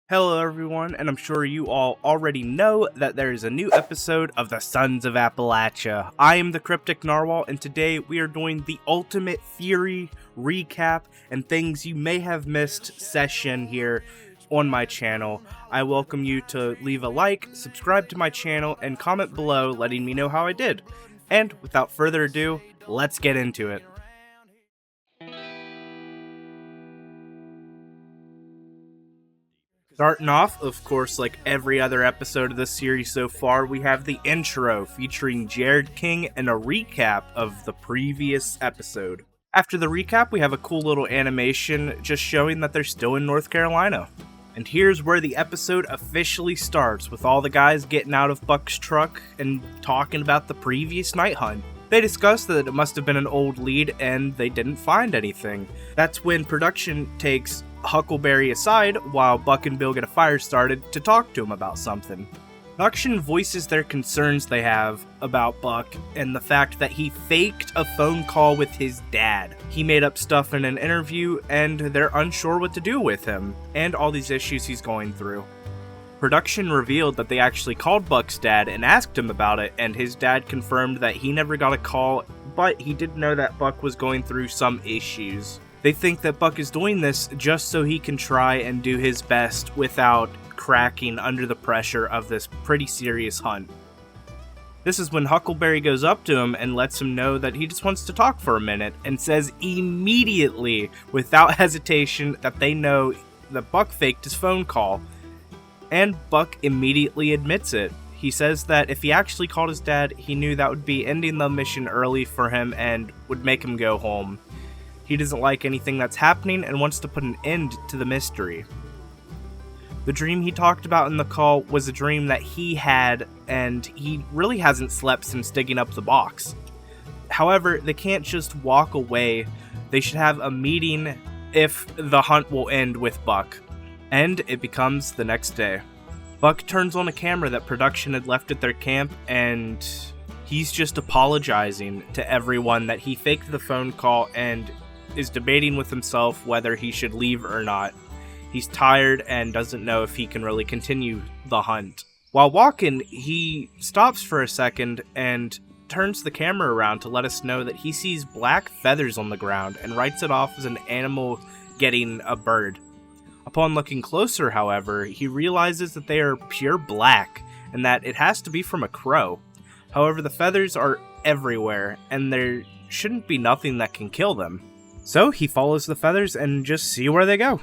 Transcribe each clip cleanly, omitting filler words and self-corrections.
Hello everyone, and I'm sure you all already know that there is a new episode of the Sons of Appalachia. I am the Cryptic Narwhal, and today we are doing the ultimate theory, recap, and things you may have missed session here on my channel. I welcome you to leave a like, subscribe to my channel, and comment below letting me know how I did. And without further ado, let's get into it. Starting off, of course, like every other episode of this series so far, we have the intro featuring Jared King and a recap of the previous episode. After the recap, we have a cool little animation just showing that they're still in North Carolina. And here's where the episode officially starts, with all the guys getting out of Buck's truck and talking about the previous night hunt. They discuss that it must have been an old lead and they didn't find anything. That's when production takes Huckleberry aside while Buck and Bill get a fire started to talk to him about something. Production voices their concerns they have about Buck and the fact that he faked a phone call with his dad. He made up stuff in an interview and they're unsure what to do with him and all these issues he's going through. Production revealed that they actually called Buck's dad and asked him about it, and his dad confirmed that he never got a call, but he did know that Buck was going through some issues. They think that Buck is doing this just so he can try and do his best without cracking under the pressure of this pretty serious hunt. This is when Huckleberry goes up to him and lets him know that he just wants to talk for a minute, and says immediately, without hesitation, that they know that Buck faked his phone call. And Buck immediately admits it. He says that if he actually called his dad, he knew that would be ending the mission early for him and would make him go home. He doesn't like anything that's happening and wants to put an end to the mystery. The dream he talked about in the call was a dream that he had, and he really hasn't slept since digging up the box. However, they can't just walk away. They should have a meeting if the hunt will end with Buck. And it becomes the next day. Buck turns on a camera that production had left at their camp, and he's just apologizing to everyone that he faked the phone call and is debating with himself whether he should leave or not. He's tired and doesn't know if he can really continue the hunt. While walking, he stops for a second and turns the camera around to let us know that he sees black feathers on the ground and writes it off as an animal getting a bird. Upon looking closer, however, he realizes that they are pure black and that it has to be from a crow. However, the feathers are everywhere and there shouldn't be nothing that can kill them. So he follows the feathers and just see where they go.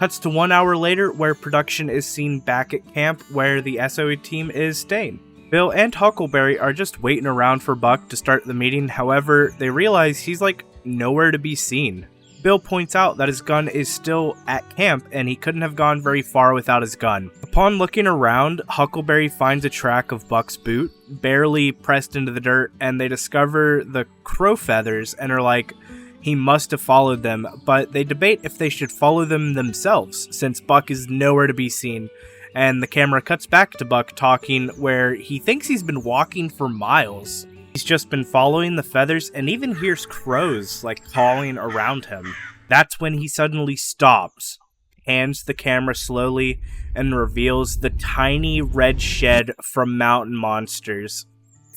Cuts to 1 hour later, where production is seen back at camp where the SOE team is staying. Bill and Huckleberry are just waiting around for Buck to start the meeting. However, they realize he's nowhere to be seen. Bill points out that his gun is still at camp and he couldn't have gone very far without his gun. Upon looking around, Huckleberry finds a track of Buck's boot, barely pressed into the dirt, and they discover the crow feathers and are like, he must have followed them, but they debate if they should follow them themselves, since Buck is nowhere to be seen. And the camera cuts back to Buck talking, where he thinks he's been walking for miles. He's just been following the feathers and even hears crows calling around him. That's when he suddenly stops, hands the camera slowly, and reveals the tiny red shed from Mountain Monsters.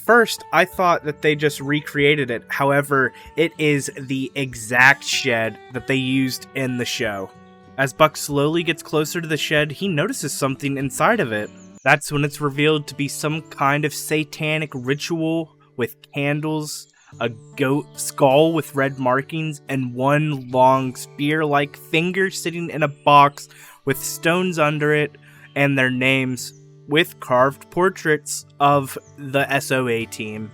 First, I thought that they just recreated it. However, it is the exact shed that they used in the show. As Buck slowly gets closer to the shed, he notices something inside of it. That's when it's revealed to be some kind of satanic ritual with candles, a goat skull with red markings, and one long spear-like finger sitting in a box with stones under it and their names, with carved portraits of the SOA team.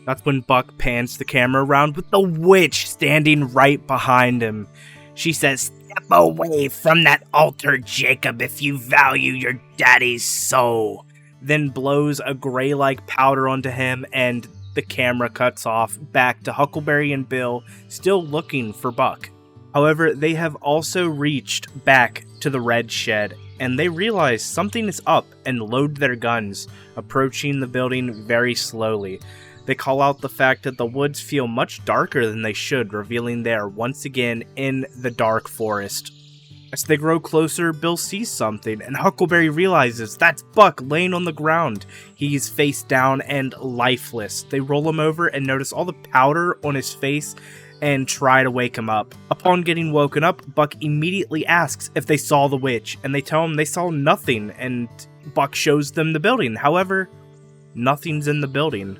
That's when Buck pans the camera around with the witch standing right behind him. She says, "Step away from that altar, Jacob, if you value your daddy's soul." Then blows a gray-like powder onto him, and the camera cuts off back to Huckleberry and Bill, still looking for Buck. However, they have also reached back to the red shed, and they realize something is up and load their guns, approaching the building very slowly. They call out the fact that the woods feel much darker than they should, revealing they are once again in the dark forest. As they grow closer, Bill sees something, and Huckleberry realizes that's Buck laying on the ground. He's face down and lifeless. They roll him over and notice all the powder on his face and try to wake him up. Upon getting woken up, Buck immediately asks if they saw the witch, and they tell him they saw nothing, and Buck shows them the building. However, nothing's in the building.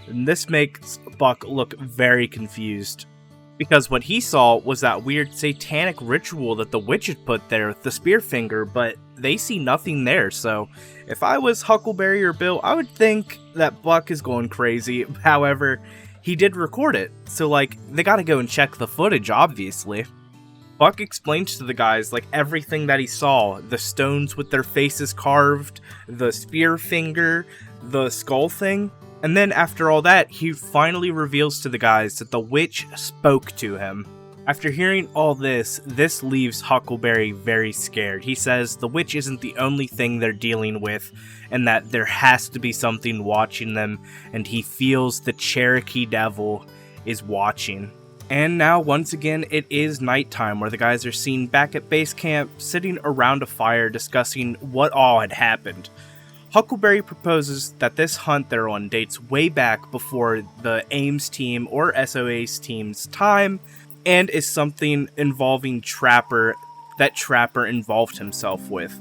And this makes Buck look very confused, because what he saw was that weird satanic ritual that the witch had put there with the spear finger, but they see nothing there. So if I was Huckleberry or Bill, I would think that Buck is going crazy. However, he did record it, so they gotta go and check the footage, obviously. Buck explains to the guys everything that he saw: the stones with their faces carved, the spear finger, the skull thing. And then after all that, he finally reveals to the guys that the witch spoke to him. After hearing all this leaves Huckleberry very scared. He says the witch isn't the only thing they're dealing with, and that there has to be something watching them, and he feels the Cherokee Devil is watching. And now, once again, it is nighttime, where the guys are seen back at base camp, sitting around a fire discussing what all had happened. Huckleberry proposes that this hunt they're on dates way back before the Ames team or SOA's team's time, and is something involving Trapper that Trapper involved himself with.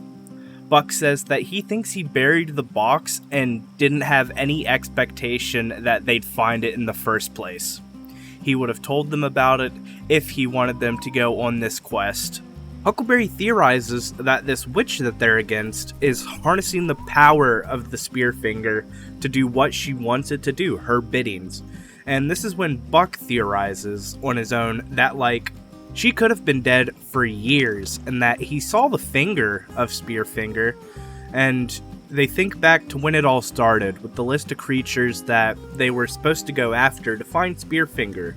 Buck says that he thinks he buried the box and didn't have any expectation that they'd find it in the first place. He would have told them about it if he wanted them to go on this quest. Huckleberry theorizes that this witch that they're against is harnessing the power of the Spearfinger to do what she wants it to do, her biddings. And this is when Buck theorizes on his own that, she could have been dead for years, and that he saw the finger of Spearfinger, and they think back to when it all started, with the list of creatures that they were supposed to go after to find Spearfinger.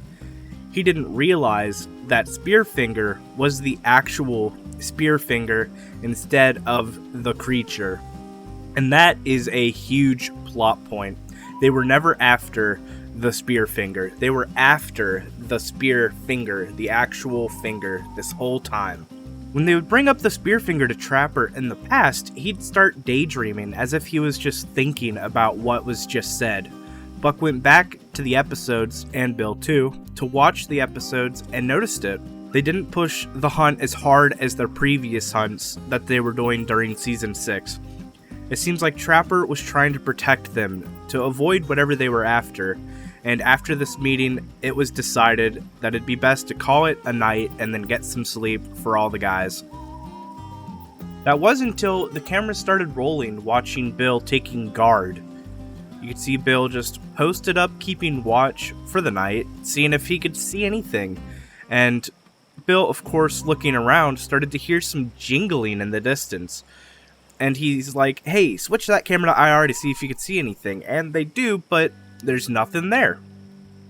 He didn't realize that Spearfinger was the actual Spearfinger instead of the creature. And that is a huge plot point. They were never after the Spearfinger. They were after the Spearfinger, the actual finger, this whole time. When they would bring up the Spearfinger to Trapper in the past, he'd start daydreaming as if he was just thinking about what was just said. Buck went back to the episodes, and Bill too, to watch the episodes and noticed it. They didn't push the hunt as hard as their previous hunts that they were doing during Season 6. It seems like Trapper was trying to protect them, to avoid whatever they were after, and after this meeting, it was decided that it'd be best to call it a night and then get some sleep for all the guys. That was until the camera started rolling, watching Bill taking guard. You could see Bill just posted up, keeping watch for the night, seeing if he could see anything. And Bill, of course, looking around, started to hear some jingling in the distance. And he's like, hey, switch that camera to IR to see if you could see anything. And they do, but there's nothing there.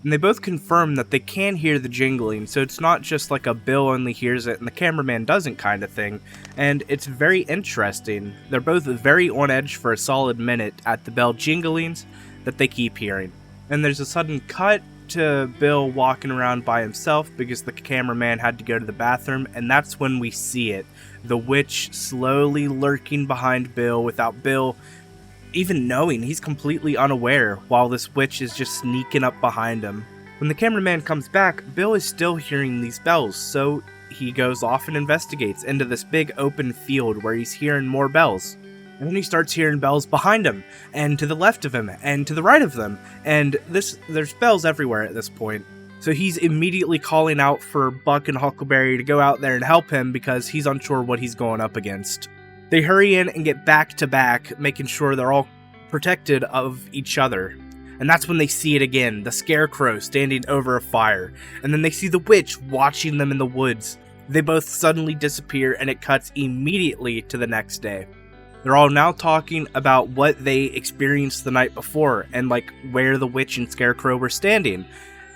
And they both confirm that they can hear the jingling, so it's not just like a Bill only hears it and the cameraman doesn't kind of thing. And it's very interesting. They're both very on edge for a solid minute at the bell jinglings that they keep hearing. And there's a sudden cut to Bill walking around by himself because the cameraman had to go to the bathroom, and that's when we see it. The witch slowly lurking behind Bill without Bill even knowing. He's completely unaware while this witch is just sneaking up behind him. When the cameraman comes back, Bill is still hearing these bells, so he goes off and investigates into this big open field where he's hearing more bells. And then he starts hearing bells behind him, and to the left of him, and to the right of them, and there's bells everywhere at this point. So he's immediately calling out for Buck and Huckleberry to go out there and help him because he's unsure what he's going up against. They hurry in and get back to back, making sure they're all protected of each other. And that's when they see it again, the scarecrow standing over a fire. And then they see the witch watching them in the woods. They both suddenly disappear, and it cuts immediately to the next day. They're all now talking about what they experienced the night before, and where the witch and scarecrow were standing.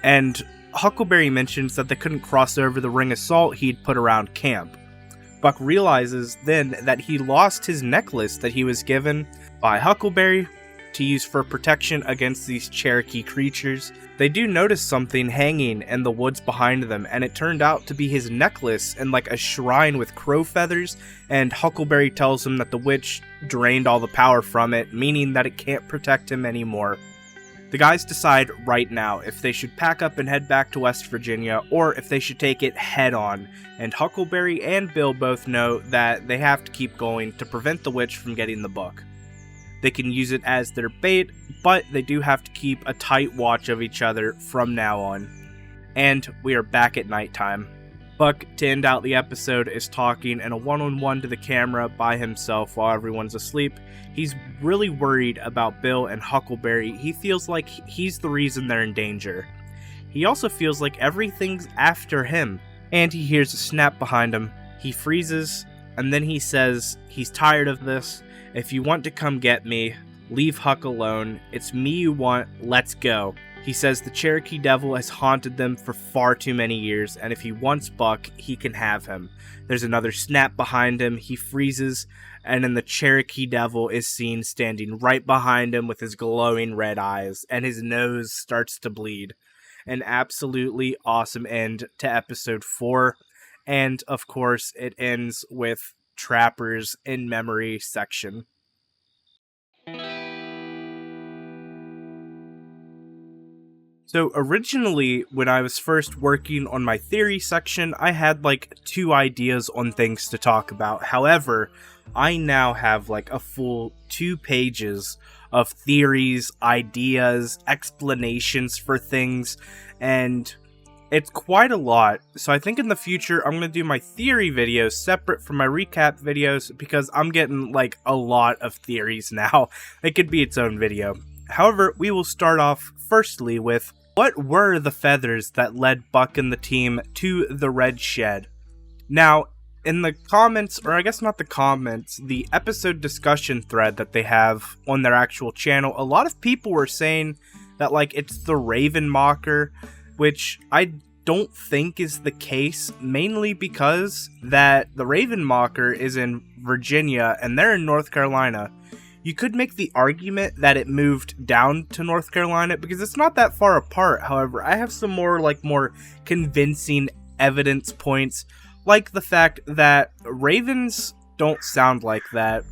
And Huckleberry mentions that they couldn't cross over the ring of salt he'd put around camp. Buck realizes then that he lost his necklace that he was given by Huckleberry to use for protection against these Cherokee creatures. They do notice something hanging in the woods behind them, and it turned out to be his necklace and like a shrine with crow feathers, and Huckleberry tells him that the witch drained all the power from it, meaning that it can't protect him anymore. The guys decide right now if they should pack up and head back to West Virginia, or if they should take it head on, and Huckleberry and Bill both know that they have to keep going to prevent the witch from getting the book. They can use it as their bait, but they do have to keep a tight watch of each other from now on. And we are back at nighttime. Buck, to end out the episode, is talking in a one-on-one to the camera by himself while everyone's asleep. He's really worried about Bill and Huckleberry. He feels like he's the reason they're in danger. He also feels like everything's after him, and he hears a snap behind him. He freezes, and then he says he's tired of this. If you want to come get me, leave Huck alone. It's me you want, let's go. He says the Cherokee Devil has haunted them for far too many years, and if he wants Buck, he can have him. There's another snap behind him, he freezes, and then the Cherokee Devil is seen standing right behind him with his glowing red eyes, and his nose starts to bleed. An absolutely awesome end to episode 4, and of course it ends with Trapper's in memory section. So originally, when I was first working on my theory section, I had like 2 ideas on things to talk about. However, I now have like a full 2 pages of theories, ideas, explanations for things, and it's quite a lot. So I think in the future, I'm going to do my theory videos separate from my recap videos, because I'm getting like a lot of theories now. It could be its own video. However, we will start off firstly with, what were the feathers that led Buck and the team to the Red Shed? Now, in the comments, or I guess not the comments, the episode discussion thread that they have on their actual channel, a lot of people were saying that like it's the Raven Mocker, which I don't think is the case, mainly because that the Raven Mocker is in Virginia and they're in North Carolina. You could make the argument that it moved down to North Carolina because it's not that far apart. However, I have some more convincing evidence points, like the fact that ravens don't sound like that.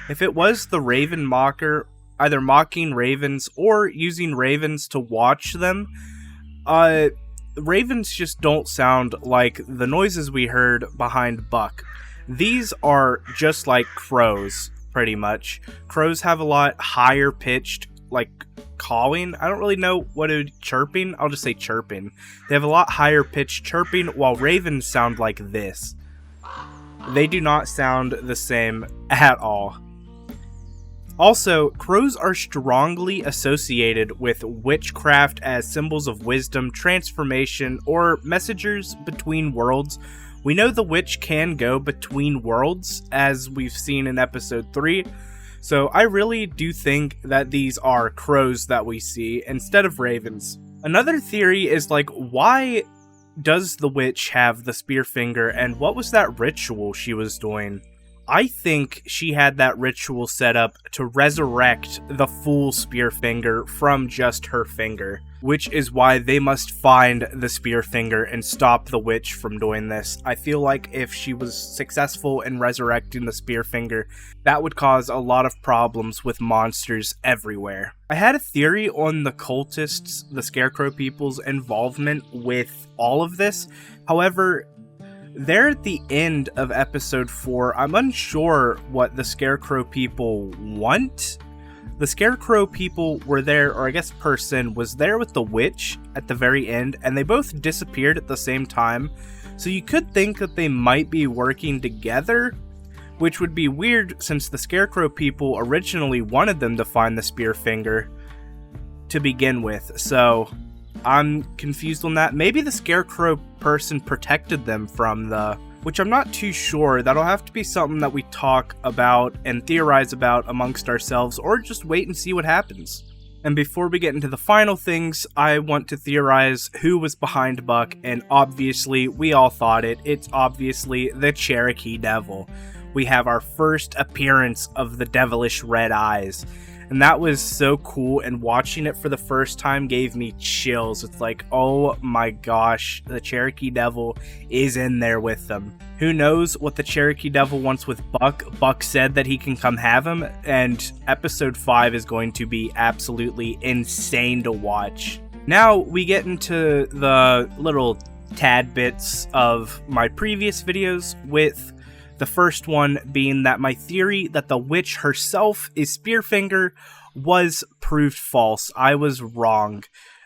If it was the Raven Mocker, either mocking ravens or using ravens to watch them, ravens just don't sound like the noises we heard behind Buck. These are just like crows. Pretty much. Crows have a lot higher pitched, like, calling. I don't really know what it would, chirping? I'll just say chirping. They have a lot higher pitched chirping, while ravens sound like this. They do not sound the same at all. Also, crows are strongly associated with witchcraft as symbols of wisdom, transformation, or messengers between worlds. We know the witch can go between worlds, as we've seen in episode 3, so I really do think that these are crows that we see instead of ravens. Another theory is like, why does the witch have the spear finger, and what was that ritual she was doing? I think she had that ritual set up to resurrect the full spear finger from just her finger, which is why they must find the spear finger and stop the witch from doing this. I feel like if she was successful in resurrecting the spear finger, that would cause a lot of problems with monsters everywhere. I had a theory on the cultists, the Scarecrow people's involvement with all of this. However, they're at the end of episode 4. I'm unsure what the Scarecrow people want. The Scarecrow people were there, or I guess person was there with the witch at the very end, and they both disappeared at the same time. So you could think that they might be working together, which would be weird since the Scarecrow people originally wanted them to find the spear finger to begin with. So I'm confused on that. Maybe the Scarecrow person protected them from which I'm not too sure. That'll have to be something that we talk about and theorize about amongst ourselves, or just wait and see what happens. And before we get into the final things, I want to theorize who was behind Buck, and obviously, we all thought it. It's obviously the Cherokee Devil. We have our first appearance of the devilish red eyes. And that was so cool, and watching it for the first time gave me chills. It's like, oh my gosh, the Cherokee Devil is in there with them. Who knows what the Cherokee Devil wants with Buck? Buck said that he can come have him, and episode 5 is going to be absolutely insane to watch. Now we get into the little tad bits of my previous videos, with the first one being that my theory that the witch herself is Spearfinger was proved false. I was wrong.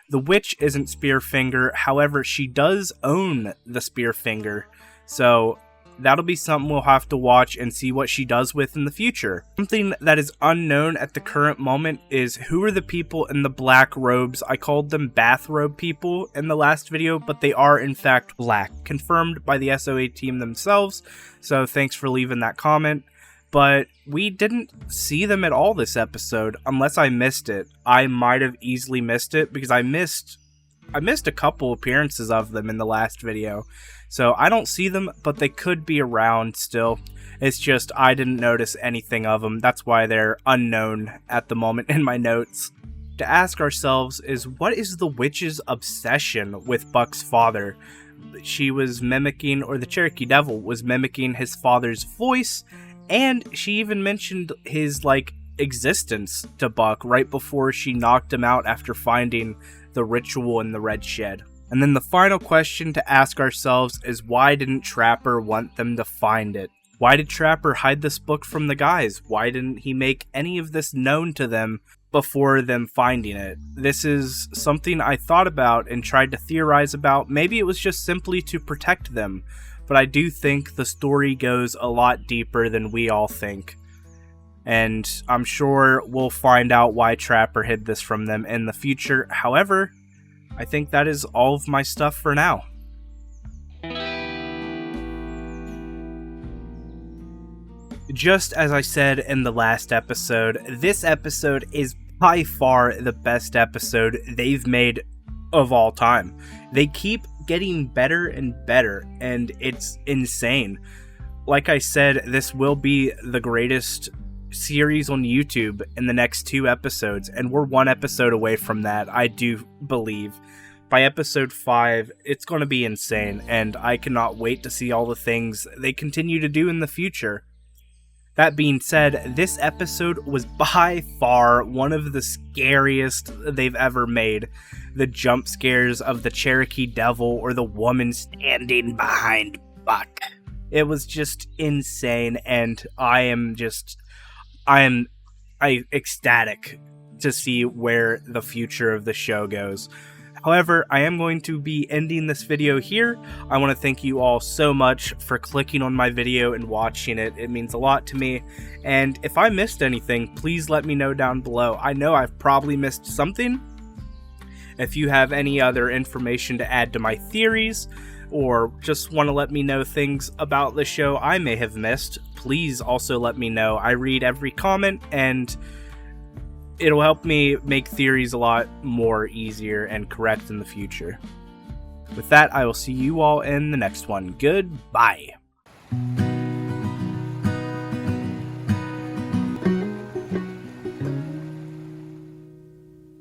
The witch isn't Spearfinger, however, she does own the Spearfinger. So that'll be something we'll have to watch and see what she does with in the future. Something that is unknown at the current moment is who are the people in the black robes. I called them bathrobe people in the last video, but they are in fact black, confirmed by the SOA team themselves. So thanks for leaving that comment. But we didn't see them at all this episode, unless I missed it. I might have easily missed it because I missed a couple appearances of them in the last video. So I don't see them, but they could be around still. It's just I didn't notice anything of them. That's why they're unknown at the moment in my notes. To ask ourselves is, what is the witch's obsession with Buck's father? She was mimicking, or the Cherokee Devil was mimicking his father's voice, and she even mentioned his, existence to Buck right before she knocked him out after finding the ritual in the red shed. And then the final question to ask ourselves is, why didn't Trapper want them to find it? Why did Trapper hide this book from the guys? Why didn't he make any of this known to them before them finding it? This is something I thought about and tried to theorize about. Maybe it was just simply to protect them, but I do think the story goes a lot deeper than we all think. And I'm sure we'll find out why Trapper hid this from them in the future. However, I think that is all of my stuff for now. Just as I said in the last episode, this episode is by far the best episode they've made of all time. They keep getting better and better, and it's insane. Like I said, this will be the greatest series on YouTube in the next 2 episodes, and we're 1 episode away from that, I do believe. By episode 5, it's going to be insane, and I cannot wait to see all the things they continue to do in the future. That being said, this episode was by far one of the scariest they've ever made. The jump scares of the Cherokee Devil or the woman standing behind Buck. It was just insane, and I am ecstatic to see where the future of the show goes. However, I am going to be ending this video here. I want to thank you all so much for clicking on my video and watching it. It means a lot to me. And if I missed anything, please let me know down below. I know I've probably missed something. If you have any other information to add to my theories, or just want to let me know things about the show I may have missed, please also let me know. I read every comment, and it'll help me make theories a lot more easier and correct in the future. With that, I will see you all in the next one. Goodbye.